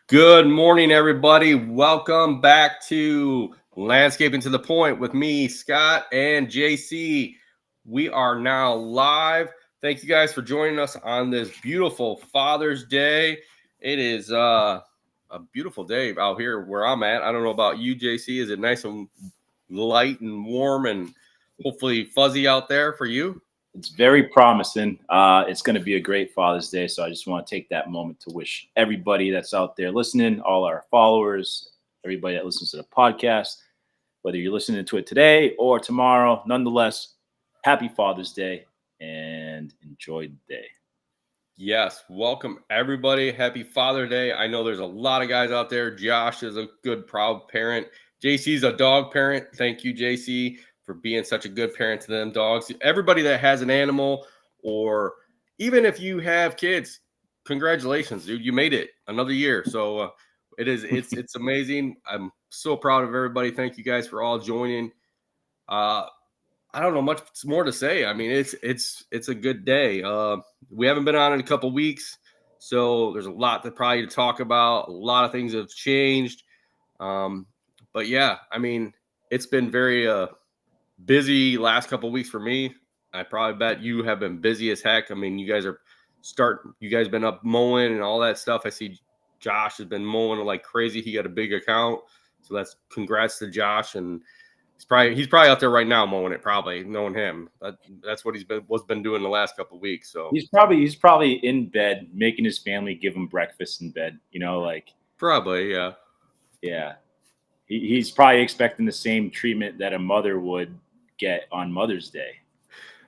Good morning, everybody. Welcome back to Landscaping to the Point with me, Scott, and JC. We are now live. Thank you guys for joining us on this beautiful Father's Day. It is a beautiful day out here where I'm at. I don't know about you, JC. Is it nice and light and warm and hopefully fuzzy out there for you? It's very promising. It's going to be a great Father's Day. So I just want to take that moment to wish everybody that's out there listening, all our followers, everybody that listens to the podcast, whether you're listening to it today or tomorrow, nonetheless, happy Father's Day and enjoy the day. Yes, welcome everybody. Happy Father's Day. I know there's a lot of guys out there. Josh is a good, proud parent. JC's a dog parent. Thank you, JC, for being such a good parent to them dogs. Everybody that has an animal, or even if you have kids, congratulations, dude. You made it another year. So it's amazing. I'm so proud of everybody. Thank you guys for all joining. I don't know much more to say. I mean, it's a good day. We haven't been on in a couple weeks, so there's a lot to probably to talk about. A lot of things have changed, um, but yeah, I mean, it's been very busy last couple weeks for me. I probably bet you have been busy as heck. I mean, you guys been up mowing and all that stuff. I see Josh has been mowing like crazy. He got a big account, so that's congrats to Josh and. He's probably out there right now mowing it. Probably knowing him, that's what he's been doing the last couple of weeks. So He's probably in bed making his family give him breakfast in bed. probably, yeah, Yeah, he's probably expecting the same treatment that a mother would get on Mother's Day.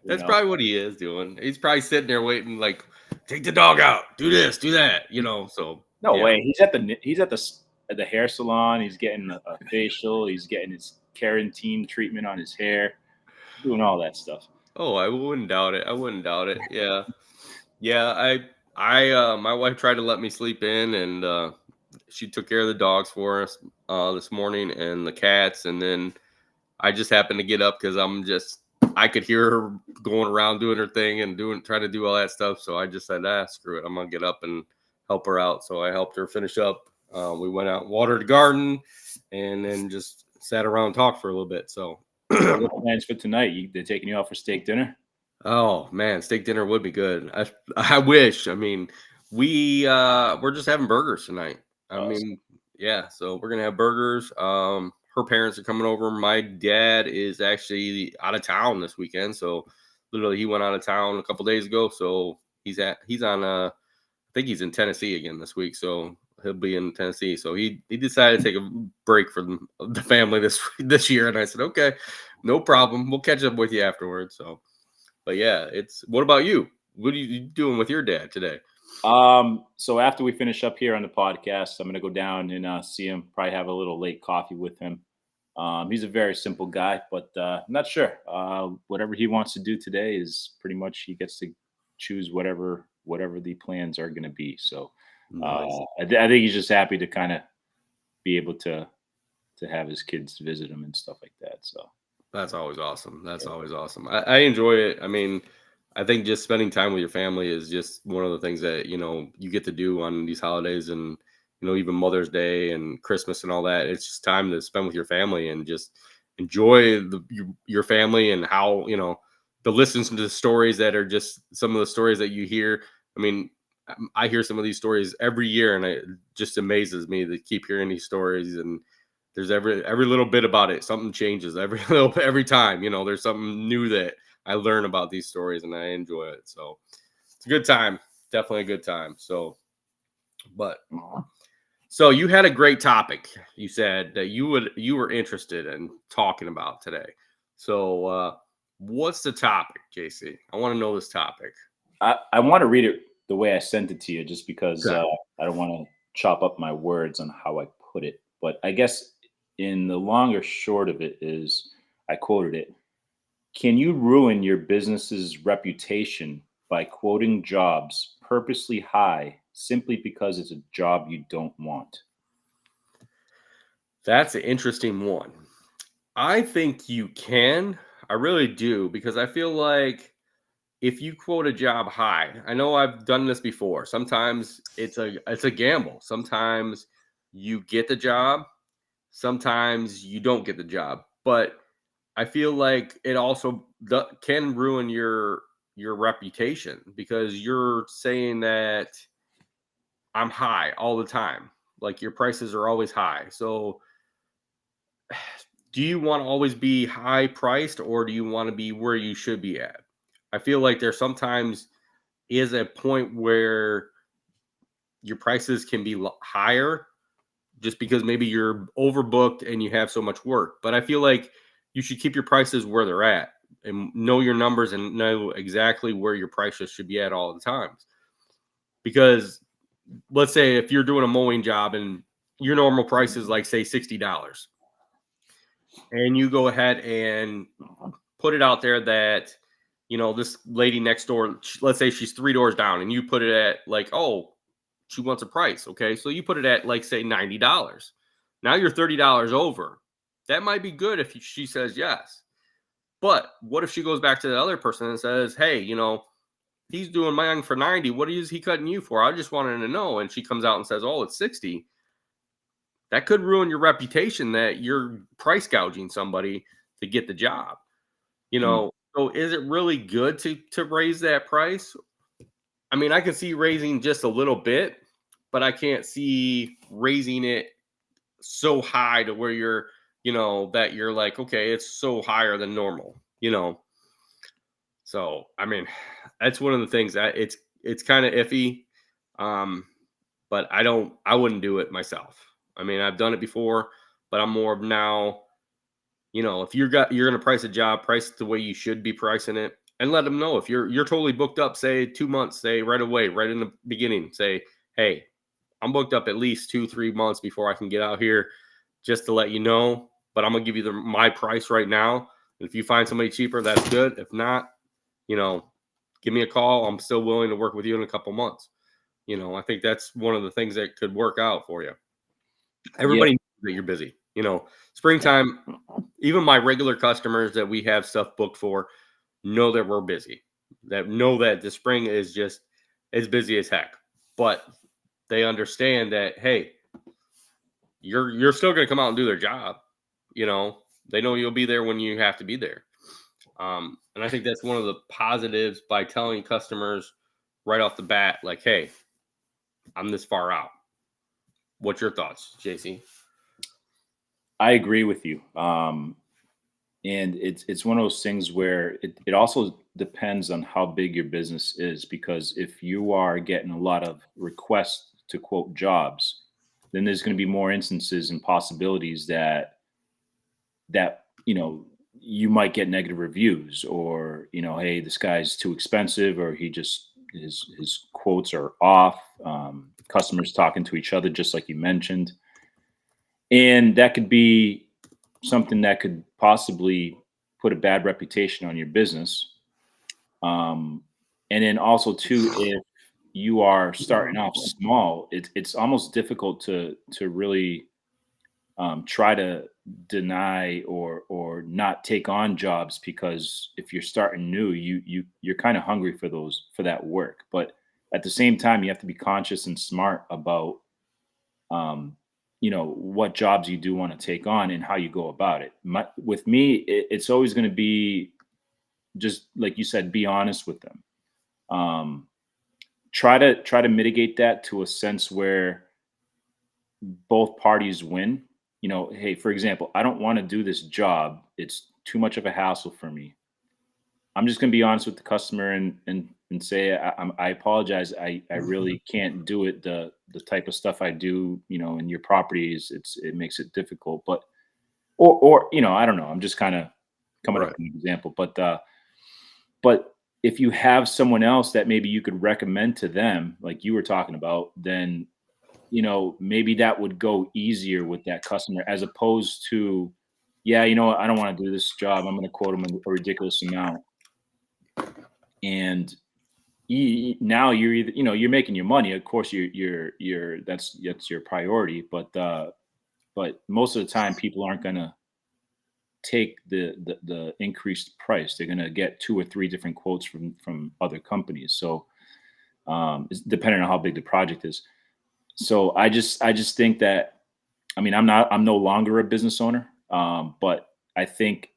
You that's know, probably what he is doing. He's probably sitting there waiting, like, take the dog out, do this, do that, you know. So No yeah, way. He's at the hair salon. He's getting a facial. He's getting his keratin treatment on his hair. Doing all that stuff. oh, I wouldn't doubt it. I wouldn't doubt it. Yeah, yeah. My wife tried to let me sleep in, and she took care of the dogs for us this morning and the cats, and then I just happened to get up because I could hear her going around doing her thing and trying to do all that stuff. So I just said, screw it. I'm going to get up and help her out. So I helped her finish up. We went out and watered the garden and then just sat around and talked for a little bit. So, What are the plans for tonight? They're taking you out for steak dinner? oh man, steak dinner would be good. I wish. I mean, we're just having burgers tonight. I Awesome. mean, yeah, so we're gonna have burgers. Her parents are coming over. My dad is actually out of town this weekend, so literally he went out of town a couple days ago. So he's on I think he's in Tennessee again this week. So he'll be in Tennessee. So he decided to take a break from the family this year, and I said, okay, no problem. We'll catch up with you afterwards. So. But yeah, what about you? What are you doing with your dad today? So after we finish up here on the podcast, I'm gonna go down and see him. Probably have a little late coffee with him. He's a very simple guy, but I'm not sure. Whatever he wants to do today is pretty much he gets to choose whatever the plans are going to be. So Nice. I think he's just happy to kind of be able to have his kids visit him and stuff like that. So That's always awesome. That's yeah. always awesome. I enjoy it. I mean, I think just spending time with your family is just one of the things that, you get to do on these holidays and, even Mother's Day and Christmas and all that. It's just time to spend with your family and just enjoy your family and how, the listens to the stories that are just some of the stories that you hear. I mean, I hear some of these stories every year and it just amazes me to keep hearing these stories and there's every little bit about it. Something changes every time. There's something new that I learn about these stories, and I enjoy it. So it's a good time. Definitely a good time. But so you had a great topic. You said that you were interested in talking about today. So what's the topic, JC? I want to know this topic. I want to read it the way I sent it to you, just because Okay. I don't want to chop up my words on how I put it. But I guess in the long or short of it is, I quoted it. Can you ruin your business's reputation by quoting jobs purposely high simply because it's a job you don't want? That's an interesting one. I think you can. I really do because I feel like if you quote a job high, I know I've done this before. Sometimes it's a gamble. Sometimes you get the job, sometimes you don't get the job. But I feel like it also can ruin your reputation because you're saying that I'm high all the time. Like your prices are always high. So do you want to always be high priced or do you want to be where you should be at? I feel like there sometimes is a point where your prices can be higher just because maybe you're overbooked and you have so much work. But I feel like you should keep your prices where they're at and know your numbers and know exactly where your prices should be at all the times. Because let's say if you're doing a mowing job and your normal price is like say $60 and you go ahead and put it out there that this lady next door, let's say she's 3 doors down and you put it at like, oh, she wants a price. Okay. So you put it at like, say $90. Now you're $30 over. That might be good if she says yes. But what if she goes back to the other person and says, hey, he's doing mine for 90. What is he cutting you for? I just wanted to know. And she comes out and says, oh, it's 60. That could ruin your reputation that you're price gouging somebody to get the job. So is it really good to raise that price? I mean, I can see raising just a little bit, but I can't see raising it so high to where you're, that you're like, okay, it's so higher than normal, So, I mean, that's one of the things that it's kind of iffy. But I wouldn't do it myself. I mean, I've done it before, but I'm more of now, if you're going to price a job, price it the way you should be pricing it and let them know if you're totally booked up, say 2 months, say right away, right in the beginning, say, hey, I'm booked up at least 2-3 months before I can get out here just to let you know, but I'm going to give you my price right now. And if you find somebody cheaper, that's good. If not, give me a call. I'm still willing to work with you in a couple months. I think that's one of the things that could work out for you. Everybody knows that you're busy. Springtime, even my regular customers that we have stuff booked for know that we're busy. That know that the spring is just as busy as heck. But they understand that, hey, you're still going to come out and do their job. They know you'll be there when you have to be there. And I think that's one of the positives by telling customers right off the bat, like, hey, I'm this far out. What's your thoughts, JC? I agree with you. And it's one of those things where it also depends on how big your business is, because if you are getting a lot of requests to quote jobs, then there's going to be more instances and possibilities that you might get negative reviews, or hey, this guy's too expensive, or his quotes are off. Customers talking to each other, just like you mentioned, and that could be something that could possibly put a bad reputation on your business. And then also too, if you are starting off small, it's almost difficult to really try to deny or not take on jobs, because if you're starting new, you're kind of hungry for that work. But at the same time, you have to be conscious and smart about what jobs you do want to take on and how you go about it. With me, it's always going to be just like you said, be honest with them. Try to mitigate that to a sense where both parties win. Hey, for example, I don't want to do this job. It's too much of a hassle for me. I'm just going to be honest with the customer and say, I apologize. I really can't do it. The type of stuff I do, in your properties, it makes it difficult. But, or I don't know. I'm just kind of coming up with an example. But if you have someone else that maybe you could recommend to them, like you were talking about, then maybe that would go easier with that customer, as opposed to, yeah, I don't want to do this job. I'm going to quote them a ridiculous amount. And now you're either, you're making your money. Of course, that's your priority. But most of the time, people aren't going to take the increased price. They're going to get 2 or 3 different quotes from other companies. So it's depending on how big the project is. So I just think that, I mean, I'm no longer a business owner, but I think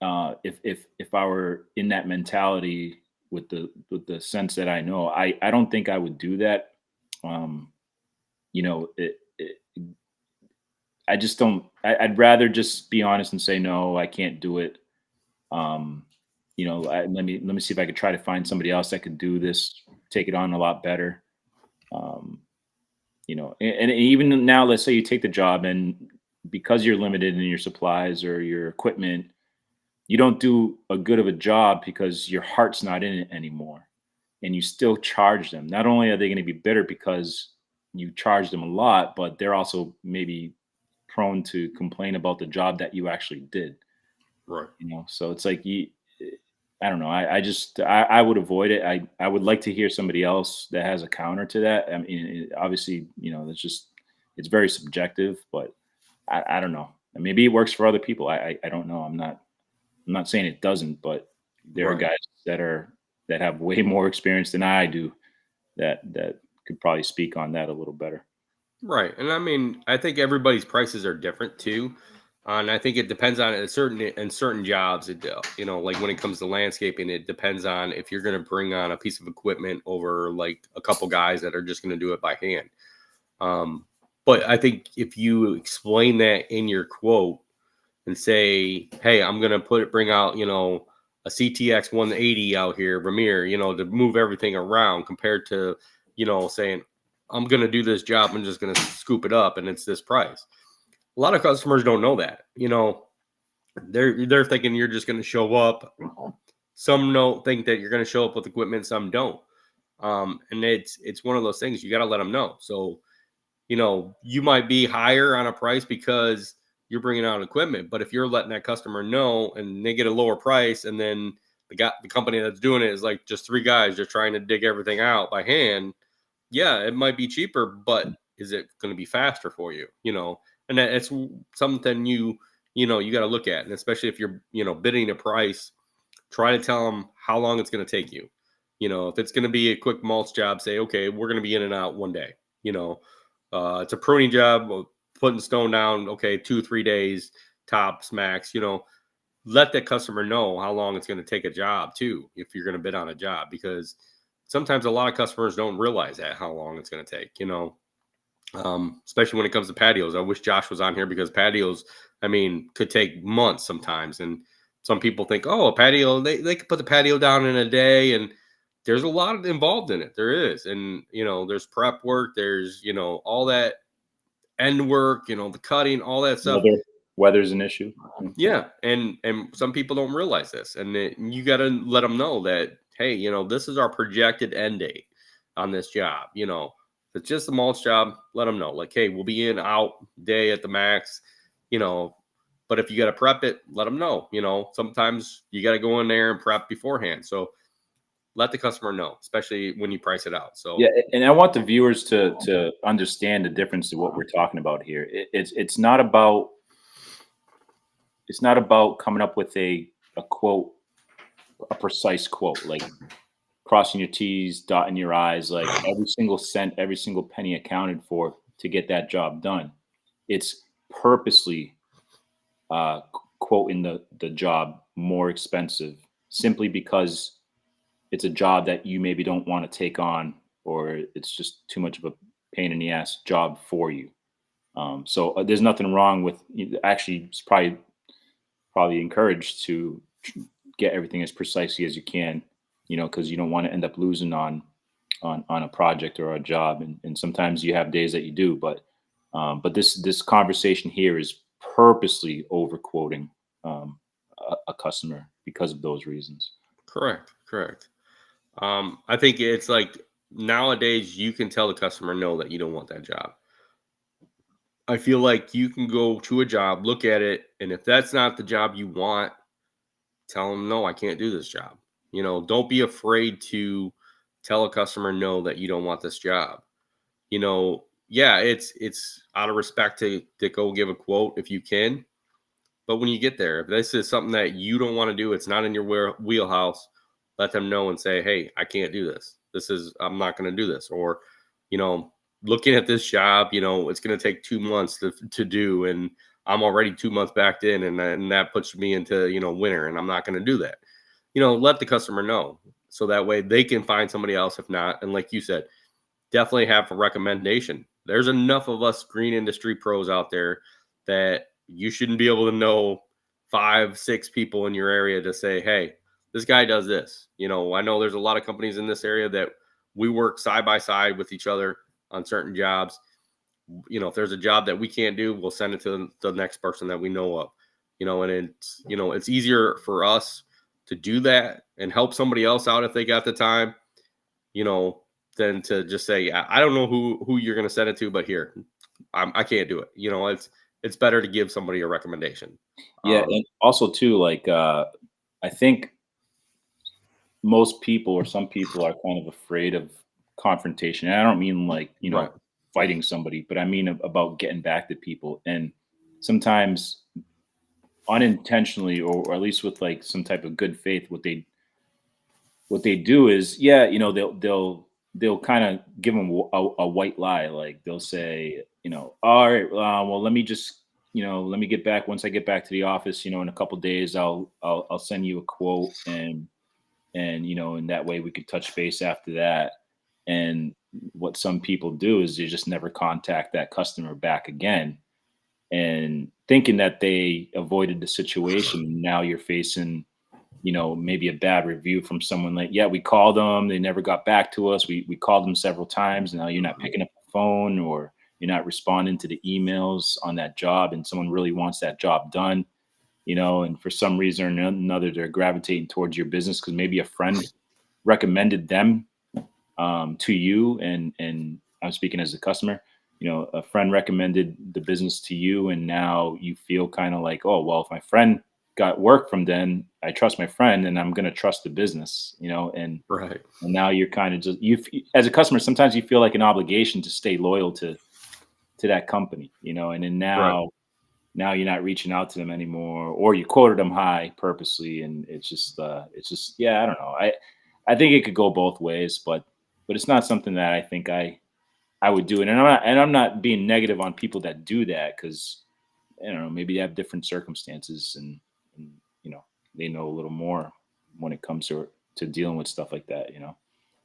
if I were in that mentality with the sense that I know, I don't think I would do that. Um, I just don't. I'd rather just be honest and say no, I can't do it. Um, let me see if I could try to find somebody else that could do this, take it on a lot better. Um, and even now, let's say you take the job, and because you're limited in your supplies or your equipment, you don't do a good of a job because your heart's not in it anymore, and you still charge them. Not only are they going to be bitter because you charge them a lot, but they're also maybe prone to complain about the job that you actually did. Right. So it's like I don't know. I would avoid it. I would like to hear somebody else that has a counter to that. I mean, obviously, it's very subjective, but I don't know. And maybe it works for other people. I don't know. I'm not saying it doesn't, but there are Right. guys that have way more experience than I do that could probably speak on that a little better. Right. And I mean, I think everybody's prices are different too. And I think it depends on certain jobs. Like when it comes to landscaping, it depends on if you're going to bring on a piece of equipment over like a couple guys that are just going to do it by hand. But I think if you explain that in your quote and say, "Hey, I'm going to bring out, a CTX 180 out here, Vermeer, to move everything around," compared to, saying, "I'm going to do this job. I'm just going to scoop it up and it's this price." A lot of customers don't know that. They're thinking you're just going to show up. Some don't think that you're going to show up with equipment. Some don't. And it's one of those things you got to let them know. So, you might be higher on a price because you're bringing out equipment, but if you're letting that customer know and they get a lower price, and then the company that's doing it is like just 3 guys just trying to dig everything out by hand, yeah, it might be cheaper, but is it going to be faster for you? And it's something you got to look at, and especially if you're bidding a price, try to tell them how long it's going to take you. If it's going to be a quick mulch job, say, okay, we're going to be in and out one day. It's a pruning job, putting stone down, okay, 2-3 days tops max. Let the customer know how long it's going to take a job too, if you're going to bid on a job, because sometimes a lot of customers don't realize that how long it's going to take. Especially when it comes to patios. I wish Josh was on here, because patios, I mean, could take months sometimes. And some people think, oh, a patio, they could put the patio down in a day. And there's a lot involved in it. There is. And, there's prep work. There's, all that end work, the cutting, all that stuff. Weather's an issue. Yeah. And some people don't realize this. And you got to let them know that, hey, this is our projected end date on this job. If it's just a mulch job, let them know, like, hey, we'll be in out day at the max, but if you got to prep it, let them know. Sometimes you got to go in there and prep beforehand. So let the customer know, especially when you price it out. So yeah, and I want the viewers to understand the difference to what we're talking about here. It's not about coming up with a quote, a precise quote, like crossing your T's, dotting your I's, like every single cent, every single penny accounted for to get that job done. It's purposely quoting the job more expensive, simply because it's a job that you maybe don't want to take on, or it's just too much of a pain in the ass job for you. So there's nothing wrong with, actually, it's probably encouraged to get everything as precisely as you can, because you don't want to end up losing on a project or a job. And sometimes you have days that you do, but this conversation here is purposely over quoting a customer because of those reasons. Correct. I think it's like nowadays you can tell the customer no, that you don't want that job. I feel like you can go to a job, look at it, and if that's not the job you want, tell them no, I can't do this job. Don't be afraid to tell a customer no, that you don't want this job. Yeah, it's out of respect to go give a quote if you can, But when you get there, if this is something that you don't want to do, it's not in your wheelhouse, let them know and say, hey, I can't do this. I'm not going to do this. Or, looking at this job, it's going to take 2 months to do. And I'm already 2 months backed in, and that puts me into, winter, and I'm not going to do that. Let the customer know. So that way they can find somebody else if not. And like you said, definitely have a recommendation. There's enough of us green industry pros out there that you shouldn't be able to know 5-6 people in your area to say, hey, this guy does this. I know there's a lot of companies in this area that we work side by side with each other on certain jobs. If there's a job that we can't do, we'll send it to the next person that we know of. And it's easier for us to do that and help somebody else out if they got the time, than to just say, I don't know who you're going to send it to, but here, I can't do it. It's better to give somebody a recommendation. Yeah. And also too, like, I think most people or some people are kind of afraid of confrontation. And I don't mean like, Right. fighting somebody, but I mean about getting back to people. And sometimes unintentionally, or at least with like some type of good faith, what they do is, they'll kind of give them a white lie. Like they'll say, all right, well, let me just, let me get back. Once I get back to the office, in a couple days, I'll send you a quote, and in that way we could touch base after that. And what some people do is they just never contact that customer back again, and thinking that they avoided the situation. Now you're facing, maybe a bad review from someone like, yeah, we called them, they never got back to us. We called them several times. Now you're not picking up the phone, or you're not responding to the emails on that job, and someone really wants that job done, and for some reason or another, they're gravitating towards your business because maybe a friend recommended them to you. And I'm speaking as a customer, a friend recommended the business to you, and now you feel kind of like, oh, well, if my friend got work from them, I trust my friend, and I'm going to trust the business, and Right. And now you're kind of just, as a customer, sometimes you feel like an obligation to stay loyal to that company, and then now you're not reaching out to them anymore, or you quoted them high purposely. And it's just, yeah, I don't know. I think it could go both ways, but it's not something that I think I would do. And I'm not being negative on people that do that, because I don't know, maybe they have different circumstances, and they know a little more when it comes to dealing with stuff like that.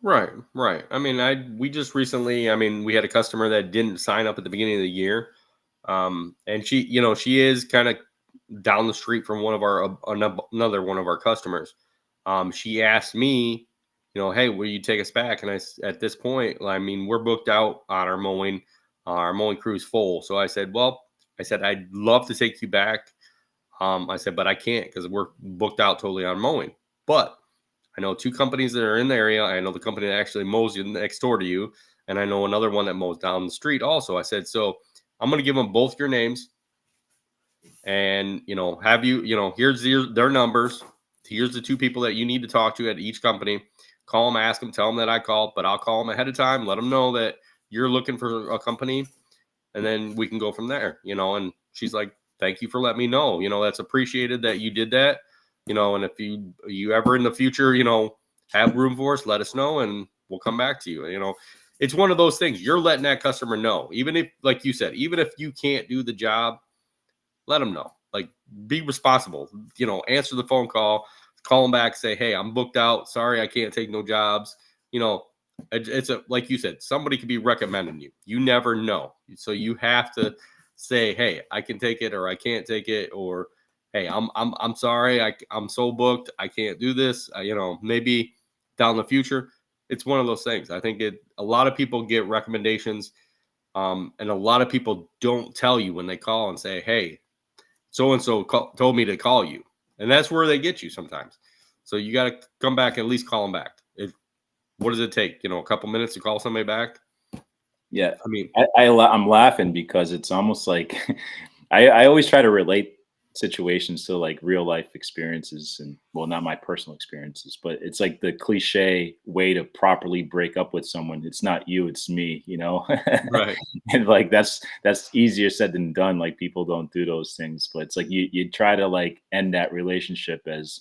Right. I mean, we just recently, we had a customer that didn't sign up at the beginning of the year. And she is kind of down the street from another one of our customers. She asked me, hey, will you take us back? And at this point, we're booked out on our mowing crew's full. So I said, I'd love to take you back. I said, but I can't, because we're booked out totally on mowing. But I know 2 companies that are in the area. I know the company that actually mows you next door to you, and I know another one that mows down the street also. I said, so I'm going to give them both your names, and, have you, here's their numbers. Here's the 2 people that you need to talk to at each company. Call them, ask them, tell them that I called, but I'll call them ahead of time, let them know that you're looking for a company, and then we can go from there, and she's like, thank you for letting me know, that's appreciated that you did that, and if you ever in the future, have room for us, let us know, and we'll come back to you. It's one of those things. You're letting that customer know, even if, like you said, even if you can't do the job, let them know. Like, be responsible, answer the phone call them back, say, hey, I'm booked out. Sorry, I can't take no jobs. It's like you said, somebody could be recommending you. You never know. So you have to say, hey, I can take it, or I can't take it, or hey, I'm sorry, I'm so booked, I can't do this. Maybe down the future. It's one of those things. I think a lot of people get recommendations, and a lot of people don't tell you when they call and say, hey, so and so told me to call you, and that's where they get you sometimes. So you got to come back and at least call them back. What does it take? A couple minutes to call somebody back? Yeah, I'm laughing because it's almost like I always try to relate situations to like real life experiences, and well, not my personal experiences, but it's like the cliche way to properly break up with someone. It's not you, it's me, you know? Right. And like that's easier said than done. Like people don't do those things, but it's like you try to like end that relationship as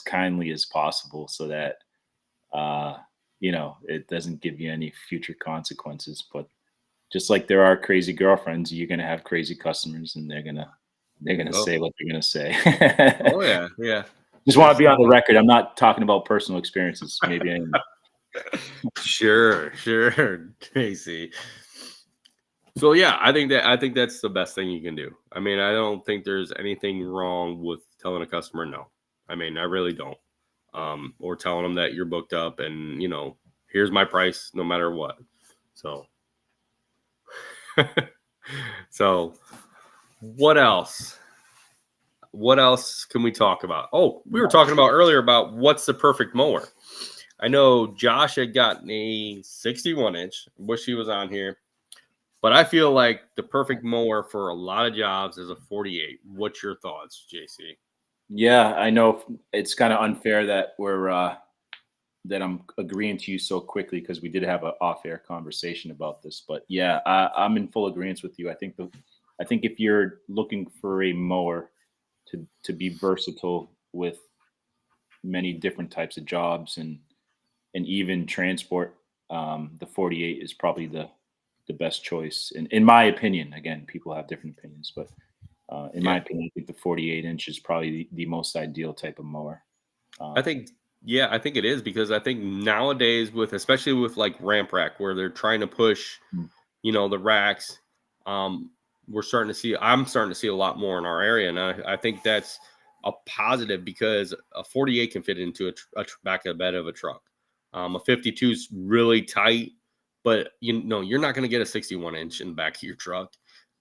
kindly as possible so that uh it doesn't give you any future consequences. But just like there are crazy girlfriends, you're gonna have crazy customers, and they're gonna Oh, say what they're gonna say. oh yeah, yeah. Just want There's to be on the something. record. I'm not talking about personal experiences. Maybe I am. Sure, sure, Tracy. So yeah, I think that's the best thing you can do. I mean, I don't think there's anything wrong with telling a customer no. I mean, I really don't. Or telling them that you're booked up and here's my price no matter what. So, so what else? What else can we talk about? Oh, we were talking about earlier about what's the perfect mower. I know Josh had gotten a 61 inch. Wish he was on here. But I feel like the perfect mower for a lot of jobs is a 48. What's your thoughts, JC? Yeah, I know it's kind of unfair that that I'm agreeing to you so quickly because we did have an off-air conversation about this. But yeah, I'm in full agreement with you. I think if you're looking for a mower to be versatile with many different types of jobs and even transport, the 48 is probably the best choice in my opinion. Again, people have different opinions, but in my Yeah, opinion, I think the 48 inch is probably the most ideal type of mower. I Um, think yeah, I think it is because I think nowadays with especially with like ramp rack where they're trying to push, mm, the racks, um, I'm starting to see a lot more in our area, and I think that's a positive because a 48 can fit into back of the bed of a truck. A 52 is really tight, but you're not going to get a 61 inch in the back of your truck,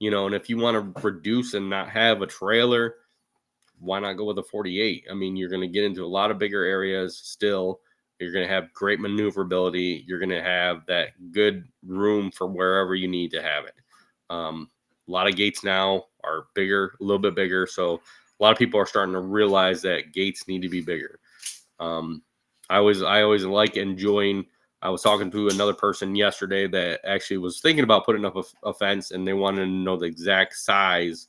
and if you want to reduce and not have a trailer, why not go with a 48? I mean, you're going to get into a lot of bigger areas still. You're going to have great maneuverability. You're going to have that good room for wherever you need to have it. A lot of gates now are bigger, a little bit bigger. So a lot of people are starting to realize that gates need to be bigger. Um, I always like enjoying. I was talking to another person yesterday that actually was thinking about putting up a fence, and they wanted to know the exact size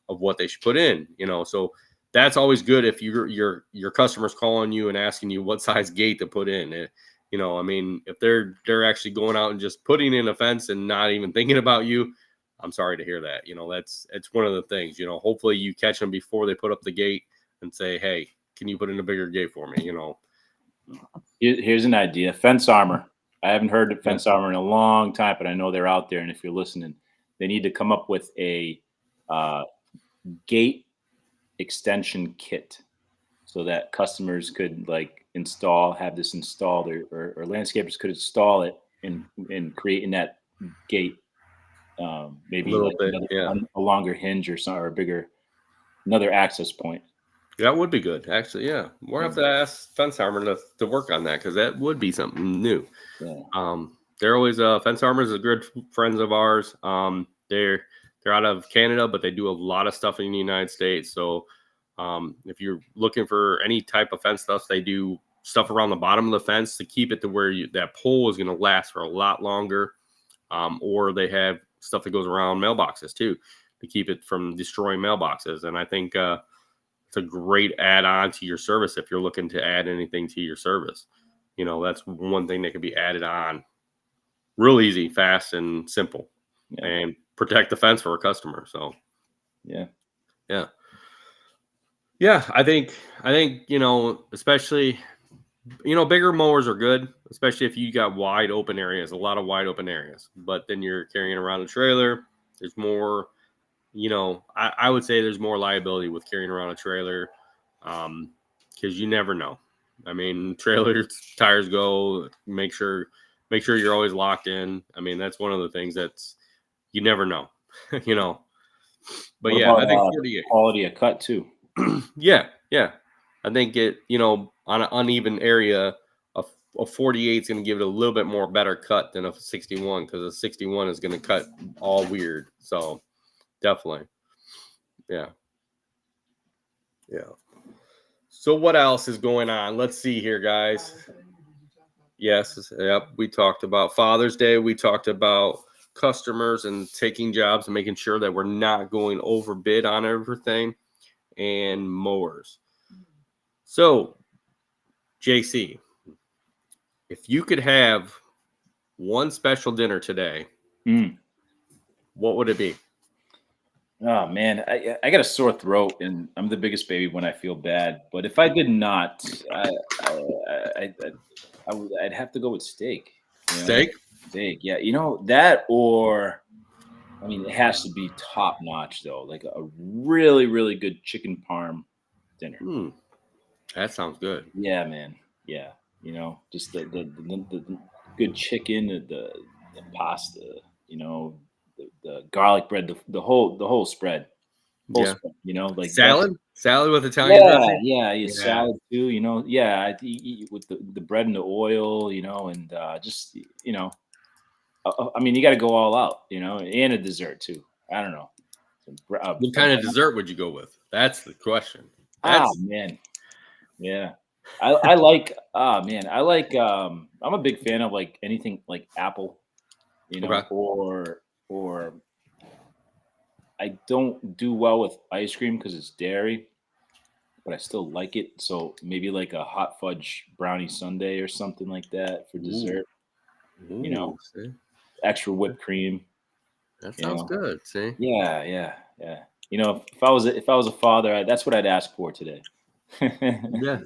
of what they should put in. So that's always good if your customers calling you and asking you what size gate to put in. I mean, if they're actually going out and just putting in a fence and not even thinking about you, I'm sorry to hear that. It's one of the things. Hopefully you catch them before they put up the gate and say, "Hey, can you put in a bigger gate for me?" Here's an idea: fence armor. I haven't heard of Yeah, fence armor in a long time, but I know they're out there. And if you're listening, they need to come up with a uh, gate extension kit so that customers could like have this installed, or landscapers could install it in creating that gate. a Maybe little like bit. Yeah, a longer hinge or something, or a bigger another access point. that would be good. Actually, yeah, we'll have Yeah, to ask Fence Armor to work on that because that would be something new. yeah. They're always Fence Armors are good friends of ours. They're out of Canada, but they do a lot of stuff in the United States. So if you're looking for any type of fence stuff, they do stuff around the bottom of the fence to keep it to where that pole is going to last for a lot longer. Or they have stuff that goes around mailboxes too to keep it from destroying mailboxes. And I think it's a great add-on to your service if you're looking to add anything to your service. That's one thing that can be added on real easy, fast, and simple, Yeah, and protect the fence for a customer. So yeah. yeah, yeah. I think especially bigger mowers are good, especially if you got wide open areas, a lot of wide open areas. But then you're carrying around a trailer. There's more. I would say there's more liability with carrying around a trailer, because you never know. I mean, trailers tires go. Make sure you're always locked in. I mean, that's one of the things that's you never know, you know. But What yeah, about I think 48. quality of cut too? Yeah, yeah. I think on an uneven area, a 48 is going to give it a little bit more better cut than a 61 because a 61 is going to cut all weird. So definitely. Yeah. Yeah. So what else is going on? Let's see here, guys. Yes. Yep. We talked about Father's Day. We talked about customers and taking jobs and making sure that we're not going overbid on everything, and mowers. So, JC, if you could have one special dinner today, Mm. what would it be? Oh man, I got a sore throat, and I'm the biggest baby when I feel bad. But if I did not, I'd have to go with steak. You know, Steak? steak. Yeah, that, or I mean, it has to be top notch though, like a really really good chicken parm dinner. Hmm. That sounds good. Yeah, man. Yeah, just the good chicken, the pasta, the garlic bread, the whole spread. Whole Yeah. spread, like that. Salad? Salad with Italian Yeah, dressing? yeah, yeah, Yeah. salad too, yeah, eat with the bread and the oil, and just, I mean, you got to go all out, and a dessert too. I don't know. What kind of dessert would you go with? That's the question. That's Man, yeah. I like, man, I'm a big fan of like anything like apple, okay. or I don't do well with ice cream because it's dairy, but I still like it. So maybe like a hot fudge brownie sundae or something like that for Ooh. dessert. Ooh. See? Extra whipped cream. That You sounds know, good. See? yeah, yeah, yeah. If I was a father, that's what I'd ask for today. Yeah.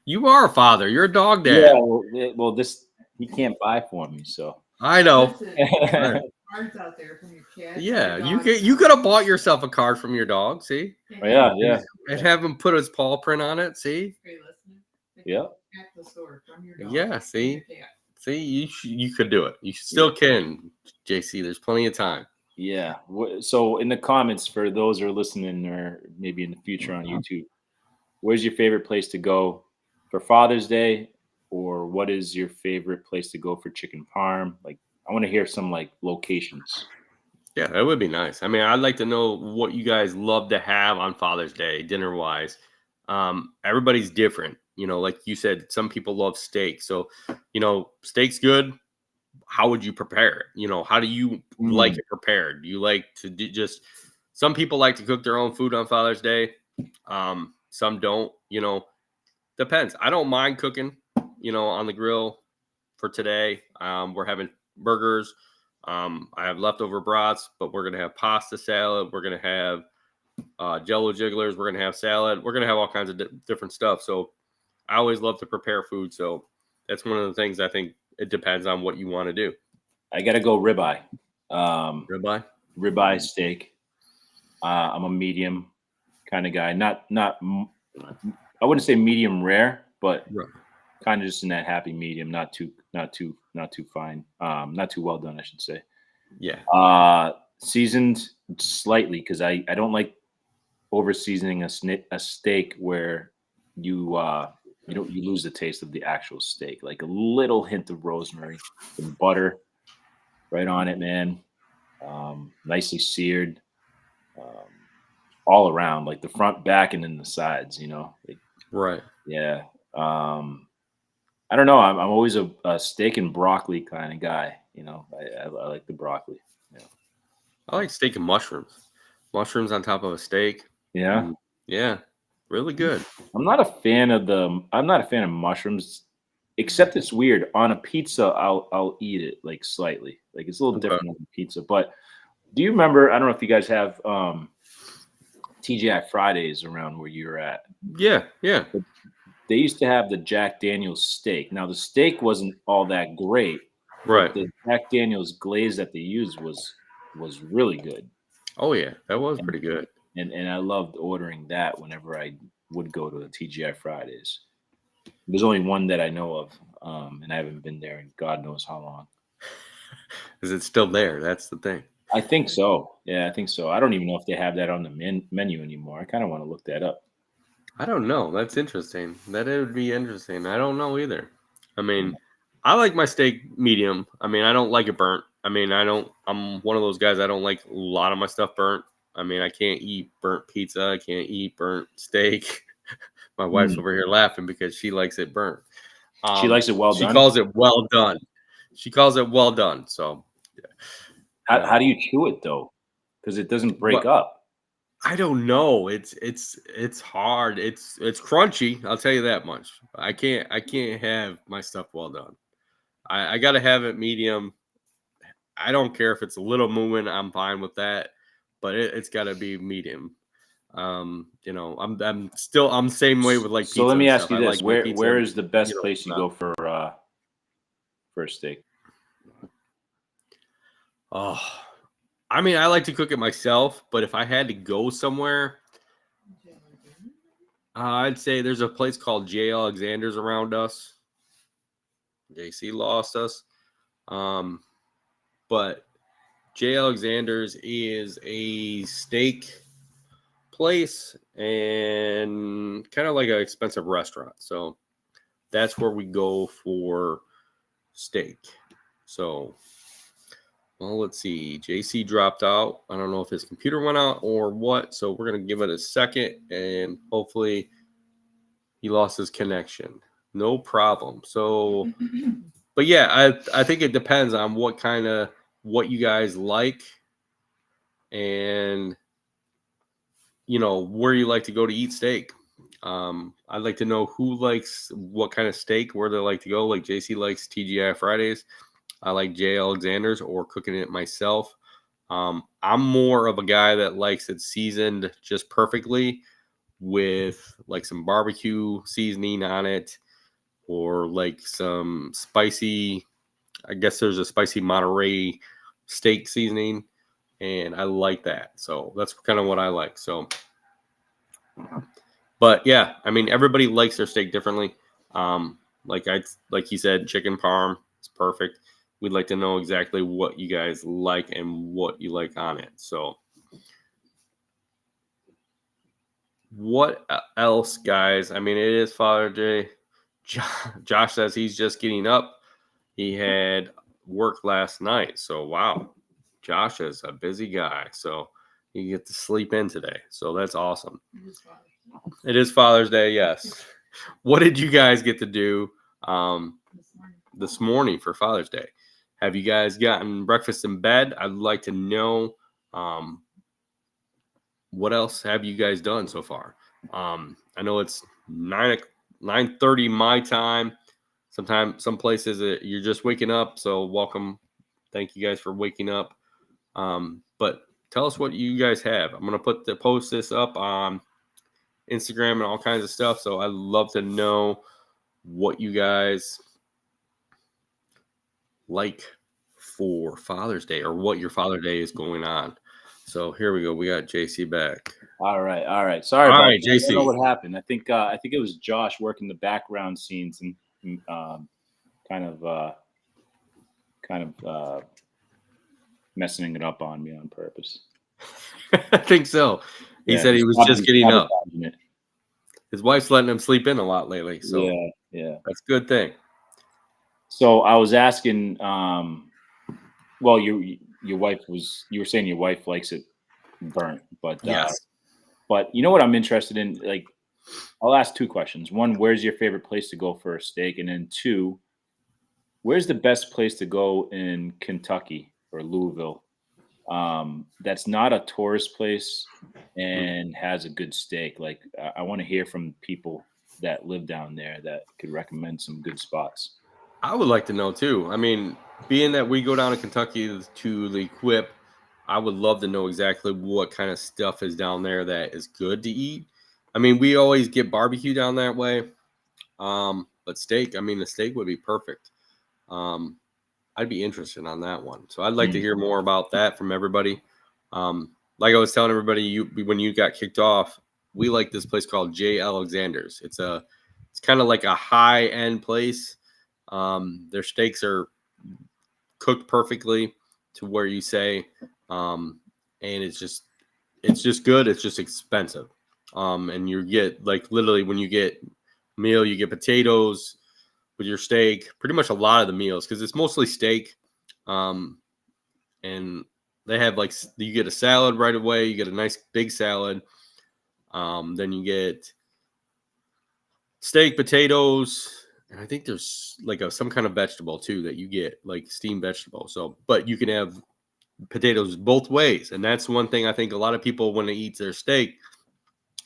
You are a father. You're a dog Yeah. dad. Well, this he can't buy for me, so. I know. Yeah, Cards out there from your cat. Yeah, your you dog. could have bought yourself a card from your dog, see? yeah, And have him put his paw print on it, see? Are you listening? yeah. At the store from your dog. Yeah, from see? your cat. See, you could do it. You still can, JC. There's plenty of time. Yeah. So in the comments for those who are listening, or maybe in the future on YouTube, where's your favorite place to go for Father's Day, or what is your favorite place to go for chicken parm? Like, I want to hear some like locations. Yeah, that would be nice. I mean, I'd like to know what you guys love to have on Father's Day, dinner wise. Everybody's different. Like you said, some people love steak. So, steak's good. How would you prepare it? How do you like it prepared? Do you like to just, some people like to cook their own food on Father's Day. Some don't, depends. I don't mind cooking, on the grill for today. We're having burgers. I have leftover brats, but we're going to have pasta salad. We're going to have Jello jigglers. We're going to have salad. We're going to have all kinds of different stuff. So I always love to prepare food. So that's one of the things I think it depends on what you want to do. I got to go ribeye. Ribeye? Ribeye steak. I'm a medium kind of guy. Not, I wouldn't say medium rare, but Right. kind of just in that happy medium. Not too fine. Not too well done, I should say. Yeah. Seasoned slightly, because I don't like over seasoning a steak where you lose the taste of the actual steak. Like a little hint of rosemary, some butter right on it, man. Nicely seared, all around, like the front, back, and then the sides. Like, Right. yeah. I don't know. I'm always a steak and broccoli kind of guy. I like the broccoli. Yeah. I like steak and mushrooms. Mushrooms on top of a steak. Yeah. Yeah. Really good. I'm not a fan of mushrooms, except it's weird. On a pizza, I'll eat it like slightly. Like it's a little different on pizza. But do you remember? I don't know if you guys have TGI Fridays around where you're at. Yeah. Yeah. They used to have the Jack Daniel's steak. Now the steak wasn't all that great. Right. The Jack Daniel's glaze that they used was really good. Oh yeah, that was pretty good. And I loved ordering that whenever I would go to the TGI Fridays. There's only one that I know of, and I haven't been there in God knows how long. Is it still there? That's the thing. I think so. Yeah, I think so. I don't even know if they have that on the menu anymore. I kind of want to look that up. I don't know. That's interesting. That it would be interesting. I don't know either. I mean, I like my steak medium. I mean, I don't like it burnt. I mean, I'm one of those guys. I don't like a lot of my stuff burnt. I mean, I can't eat burnt pizza. I can't eat burnt steak. My wife's over here laughing because she likes it burnt. She likes it well done. She calls it well done. So, how do you chew it though? Because it doesn't break up. I don't know. It's hard. It's crunchy. I'll tell you that much. I can't have my stuff well done. I got to have it medium. I don't care if it's a little moving. I'm fine with that, but it's got to be medium. I'm same way with like pizza. So let me ask you this: like where is the best place you go for a steak? Oh, I mean, I like to cook it myself, but if I had to go somewhere, I'd say there's a place called J. Alexander's around us. JC lost us. But J. Alexander's is a steak place and kind of like an expensive restaurant. So that's where we go for steak. So, well, let's see. JC dropped out. I don't know if his computer went out or what. So we're going to give it a second and hopefully he lost his connection. No problem. So, but yeah, I think it depends on what you guys like and, where you like to go to eat steak. I'd like to know who likes what kind of steak, where they like to go. Like JC likes TGI Fridays. I like J. Alexander's or cooking it myself. I'm more of a guy that likes it seasoned just perfectly with like some barbecue seasoning on it or like some spicy, I guess there's a spicy Monterey steak seasoning, and I like that. So that's kind of what I like. So, but yeah, I mean, everybody likes their steak differently. Like he said, chicken parm is perfect. We'd like to know exactly what you guys like and what you like on it. So, what else, guys? I mean, it is Father's Day. Josh says he's just getting up. He had work last night. So, wow. Josh is a busy guy. So, you get to sleep in today. So, that's awesome. It is Father's Day, yes. What did you guys get to do this morning for Father's Day? Have you guys gotten breakfast in bed? I'd like to know what else have you guys done so far? I know it's 9:30 my time. Sometimes some places you're just waking up. So welcome. Thank you guys for waking up. But tell us what you guys have. I'm going to post this up on Instagram and all kinds of stuff. So I'd love to know what you guys like for Father's Day or what your Father's Day is going on. So here we go. We got JC back. All right. Sorry about that. JC. I don't know what happened. I think it was Josh working the background scenes and kind of messing it up on me on purpose. I think so. He said he was just getting up. His wife's letting him sleep in a lot lately. So yeah. That's a good thing. So I was asking, well, your wife you were saying your wife likes it burnt, but yes. But you know what I'm interested in? Like, I'll ask two questions. One, where's your favorite place to go for a steak? And then two, where's the best place to go in Kentucky or Louisville that's not a tourist place and has a good steak? Like, I want to hear from people that live down there that could recommend some good spots. I would like to know too. I mean, being that we go down to Kentucky to the Quip, I would love to know exactly what kind of stuff is down there that is good to eat. I mean, we always get barbecue down that way. But steak, I mean, the steak would be perfect. I'd be interested on that one. So I'd like to hear more about that from everybody. Like I was telling everybody, when you got kicked off, we like this place called J. Alexander's. It's kind of like a high-end place. Their steaks are cooked perfectly to where you say, and it's just good. It's just expensive. And you get like literally when you get meal, you get potatoes with your steak, pretty much a lot of the meals, because it's mostly steak. And They have like you get a salad right away. You get a nice big salad. Then you get steak, potatoes, and I think there's like some kind of vegetable too that you get, like steamed vegetable. So, but you can have potatoes both ways, and that's one thing I think a lot of people when they eat their steak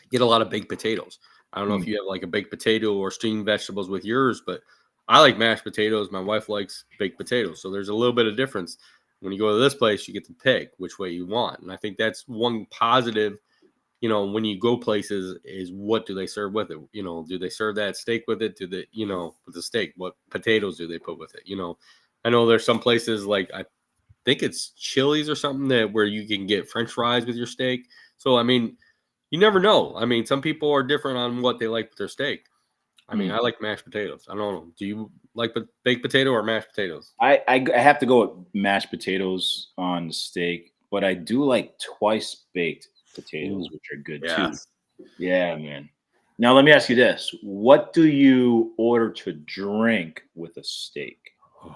get a lot of baked potatoes. I don't know if you have like a baked potato or steamed vegetables with yours, but I like mashed potatoes. My wife likes baked potatoes, so there's a little bit of difference. When you go to this place, you get to pick which way you want, and I think that's one positive. When you go places, is what do they serve with it? Do they serve that steak with it? Do they, with the steak, what potatoes do they put with it? I know there's some places like I think it's Chili's or something where you can get French fries with your steak. So I mean, you never know. I mean, some people are different on what they like with their steak. I mean, I like mashed potatoes. I don't know. Do you like baked potato or mashed potatoes? I have to go with mashed potatoes on the steak, but I do like twice baked potatoes, which are good too. Yeah, man. Now let me ask you this: what do you order to drink with a steak?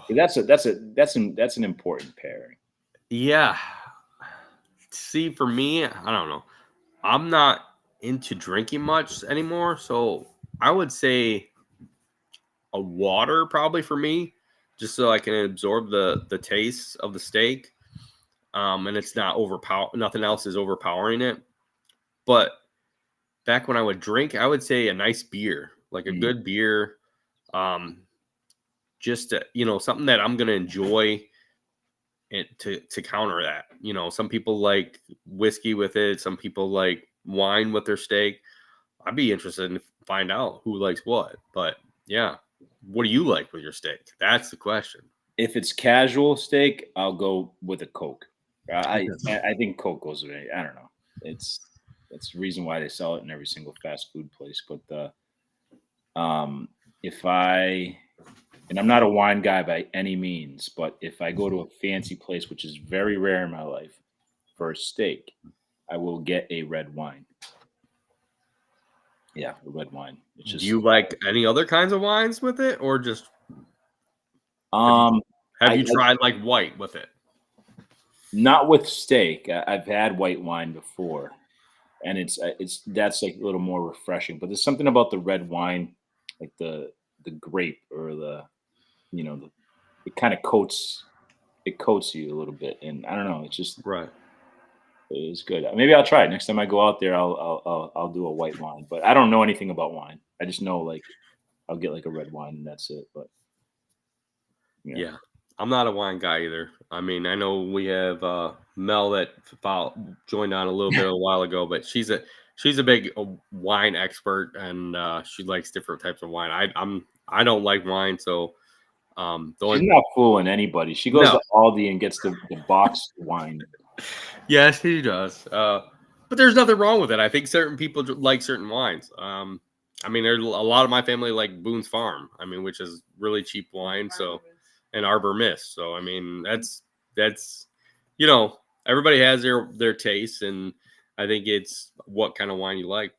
That's an important pairing. Yeah. See, for me, I don't know. I'm not into drinking much anymore, so I would say a water probably for me, just so I can absorb the taste of the steak. And it's not nothing else is overpowering it. But back when I would drink, I would say a nice beer, like a good beer. Just something that I'm gonna enjoy to counter that. Some people like whiskey with it, some people like wine with their steak. I'd be interested in find out who likes what. But yeah, what do you like with your steak? That's the question. If it's casual steak, I'll go with a Coke. I think Coke goes with it. I don't know. That's the reason why they sell it in every single fast food place. But and I'm not a wine guy by any means, but if I go to a fancy place, which is very rare in my life, for a steak, I will get a red wine. Yeah, a red wine. Do you like any other kinds of wines with it, or just have you tried like white with it? Not with steak. I've had white wine before, and that's like a little more refreshing. But there's something about the red wine, like the grape or it kind of coats you a little bit, and I don't know. It's just right. It's good. Maybe I'll try it next time I go out there. I'll do a white wine, but I don't know anything about wine. I just know like I'll get like a red wine and that's it. But yeah, I'm not a wine guy either. I mean, I know we have Mel that joined on a little bit a while ago, but she's a big wine expert and she likes different types of wine. I don't like wine, so she's not fooling anybody. She goes to Aldi and gets the boxed wine. Yes, he does. But there's nothing wrong with it. I think certain people like certain wines. I mean, there's a lot of my family like Boone's Farm. I mean, which is really cheap wine. And Arbor Mist. So I mean, that's everybody has their tastes, and I think it's what kind of wine you like.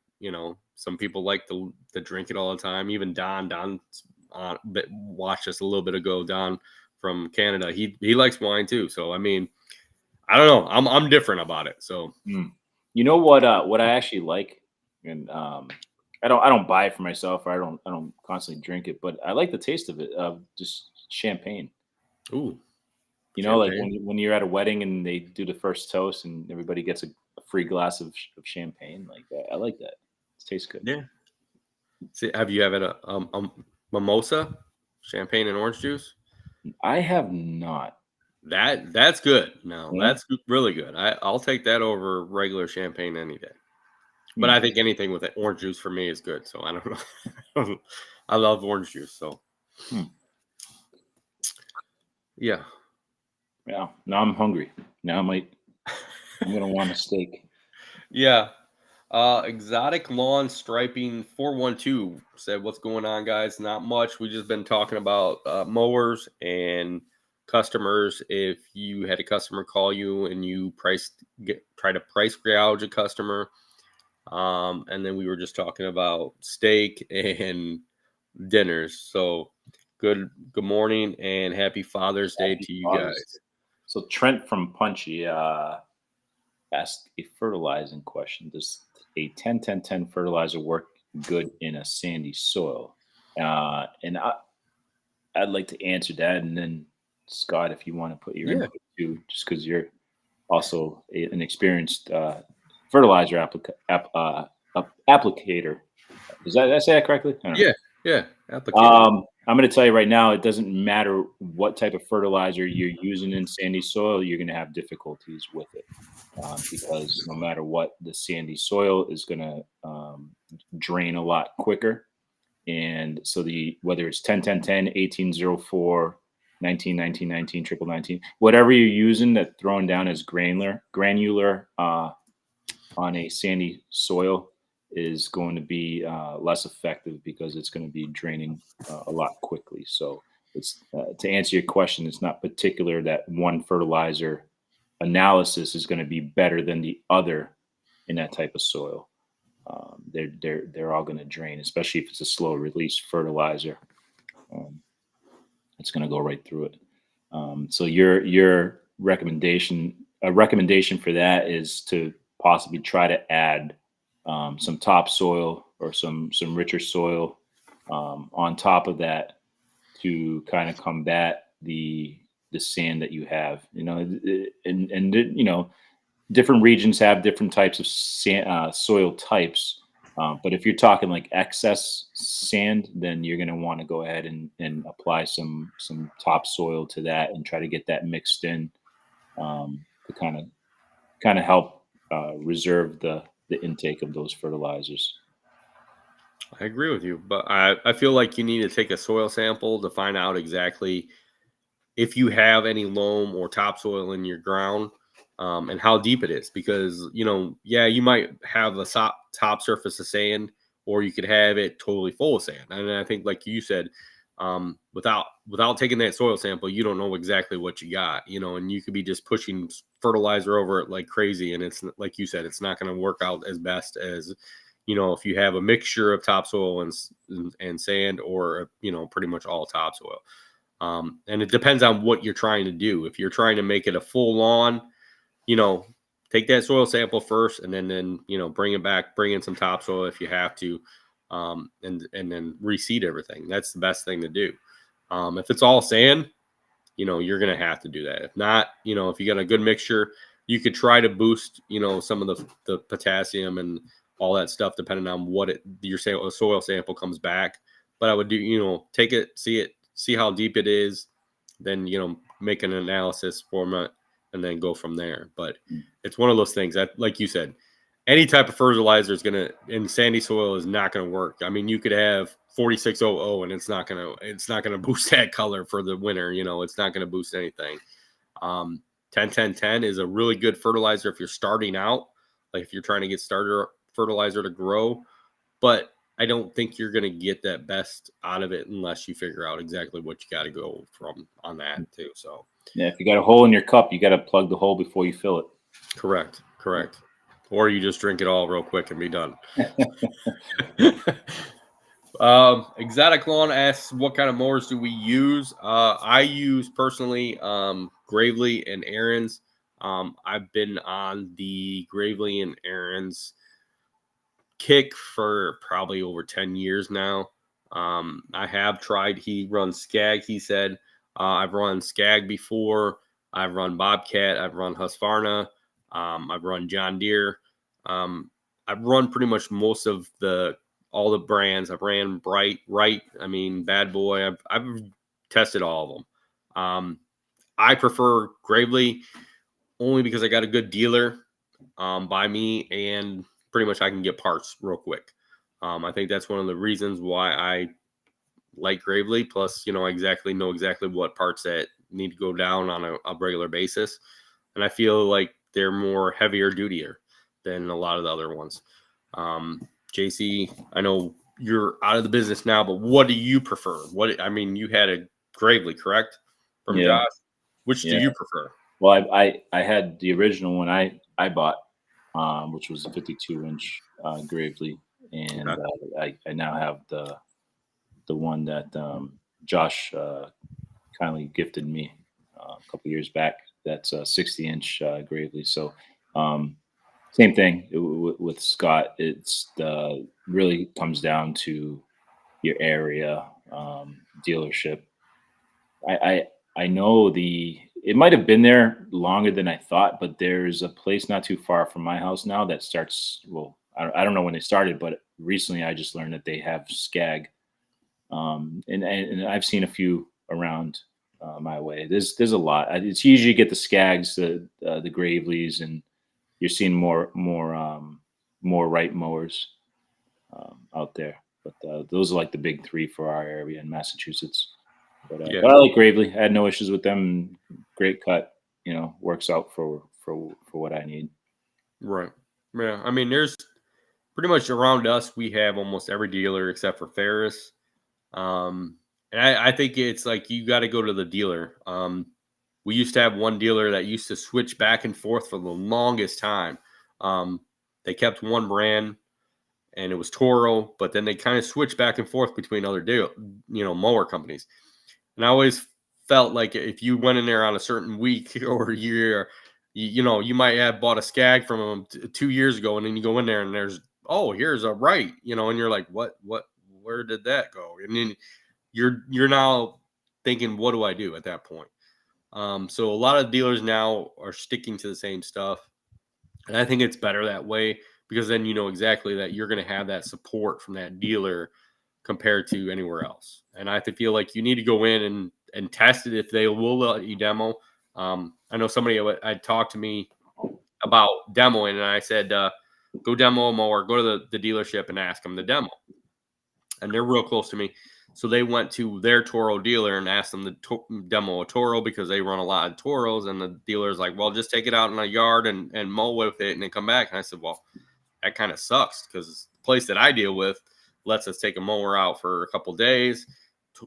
Some people like to drink it all the time. Even Don watched us a little bit ago. Don from Canada, he likes wine too. So I mean, I don't know. I'm different about it. So you know what I actually like, and I don't buy it for myself, or I don't constantly drink it, but I like the taste of it. Just champagne. Ooh. Like when you're at a wedding and they do the first toast and everybody gets a free glass of champagne, like that. I like that. It tastes good. Yeah. See, have you had a mimosa, champagne and orange juice? I have not. That's good. No, that's really good. I'll take that over regular champagne any day. But I think anything with orange juice for me is good. So I don't know. I love orange juice. So yeah. Yeah. Now I'm hungry. Now I'm gonna want a steak. Yeah. Exotic Lawn Striping 412 said, "What's going on, guys? Not much. We just been talking about mowers and customers. If you had a customer call you and you try to price gouge a customer, and then we were just talking about steak and dinners. So good morning and happy Father's Day to you guys." So Trent from Punchy asked a fertilizing question. Does a 10-10-10 fertilizer work good in a sandy soil? And I'd like to answer that, and then Scott, if you want to put your Yeah. input too, just because you're also an experienced fertilizer applicator. Did I say that correctly? I don't know. Yeah. Applicator. I'm going to tell you right now, it doesn't matter what type of fertilizer you're using in sandy soil, you're going to have difficulties with it because no matter what, the sandy soil is going to drain a lot quicker. And so whether it's 10-10-10, 18-04, 19-19-19, triple 19, whatever you're using that thrown down as granular on a sandy soil is going to be less effective because it's going to be draining a lot quickly. So it's to answer your question, it's not particular that one fertilizer analysis is going to be better than the other in that type of soil. They're all going to drain, especially if it's a slow release fertilizer. It's going to go right through it. So your recommendation for that is to possibly try to add some topsoil or some richer soil on top of that to kind of combat the sand that you have. And different regions have different types of sand, soil types. But if you're talking like excess sand, then you're going to want to go ahead and apply some topsoil to that and try to get that mixed in to kind of help reserve the intake of those fertilizers. I agree with you, but I feel like you need to take a soil sample to find out exactly if you have any loam or topsoil in your ground and how deep it is. Because, you might have a top surface of sand, or you could have it totally full of sand. And I think, like you said, without taking that soil sample, you don't know exactly what you got, and you could be just pushing fertilizer over it like crazy. And it's like you said, it's not going to work out as best as, if you have a mixture of topsoil and sand, or, pretty much all topsoil. And it depends on what you're trying to do. If you're trying to make it a full lawn, take that soil sample first, and then bring it back, bring in some topsoil if you have to, and then reseed everything. That's the best thing to do. If it's all sand, you're going to have to do that. If not, if you got a good mixture, you could try to boost, some of the potassium and all that stuff, depending on what your soil sample comes back. But I would do, take it, see how deep it is, then, make an analysis format and then go from there. But it's one of those things that, like you said, any type of fertilizer is in sandy soil is not going to work. I mean, you could have 4600 and it's not going to boost that color for the winter. It's not going to boost anything. 10-10-10 is a really good fertilizer if you're starting out, like if you're trying to get starter fertilizer to grow, but I don't think you're going to get that best out of it unless you figure out exactly what you got to go from on that too. So yeah, if you got a hole in your cup, you got to plug the hole before you fill it. Correct. Or you just drink it all real quick and be done. Exotic Lawn asks, what kind of mowers do we use? I use personally Gravely and Aaron's. I've been on the Gravely and Aaron's kick for probably over 10 years now. I have tried, he runs Skag, he said. I've run Skag before. I've run Bobcat. I've run Husqvarna. I've run John Deere. I've run pretty much most of all the brands. I've ran Bright, I mean, Bad Boy. I've tested all of them. I prefer Gravely only because I got a good dealer by me, and pretty much I can get parts real quick. I think that's one of the reasons why I like Gravely. Plus, I know exactly what parts that need to go down on a regular basis. And I feel like they're more heavier dutier than a lot of the other ones. JC, I know you're out of the business now, but what do you prefer? You had a Gravely, correct? From Josh. Which do you prefer? Well, I had the original one I bought, which was a 52-inch Gravely, and I now have the one that Josh kindly gifted me a couple years back. that's a 60-inch Gravely. So same thing with Scott. It's really comes down to your area dealership. I know it might have been there longer than I thought, but there's a place not too far from my house now that starts. Well, I don't know when they started, but recently I just learned that they have Skag, and I've seen a few around my way. There's a lot. It's usually get the Skags, the Gravely's, and you're seeing more right mowers out there. But those are like the big three for our area in Massachusetts. But I like Gravely. I had no issues with them. Great cut, works out for what I need. Right. Yeah. I mean, there's pretty much around us, we have almost every dealer except for Ferris. And I think it's like you got to go to the dealer. We used to have one dealer that used to switch back and forth for the longest time. They kept one brand, and it was Toro, but then they kind of switched back and forth between other mower companies. And I always felt like if you went in there on a certain week or year, you might have bought a Skag from them 2 years ago, and then you go in there and here's a right, and you're like, what, where did that go? And then you're now thinking, what do I do at that point? So a lot of dealers now are sticking to the same stuff. And I think it's better that way, because then you know exactly that you're going to have that support from that dealer compared to anywhere else. And I feel like you need to go in and test it if they will let you demo. I know somebody had talked to me about demoing, and I said, go demo a mower, go to the dealership and ask them to demo. And they're real close to me. So they went to their Toro dealer and asked them to demo a Toro because they run a lot of Toros. And the dealer's like, well, just take it out in a yard and mow with it and then come back. And I said, well, that kind of sucks, because the place that I deal with lets us take a mower out for a couple days,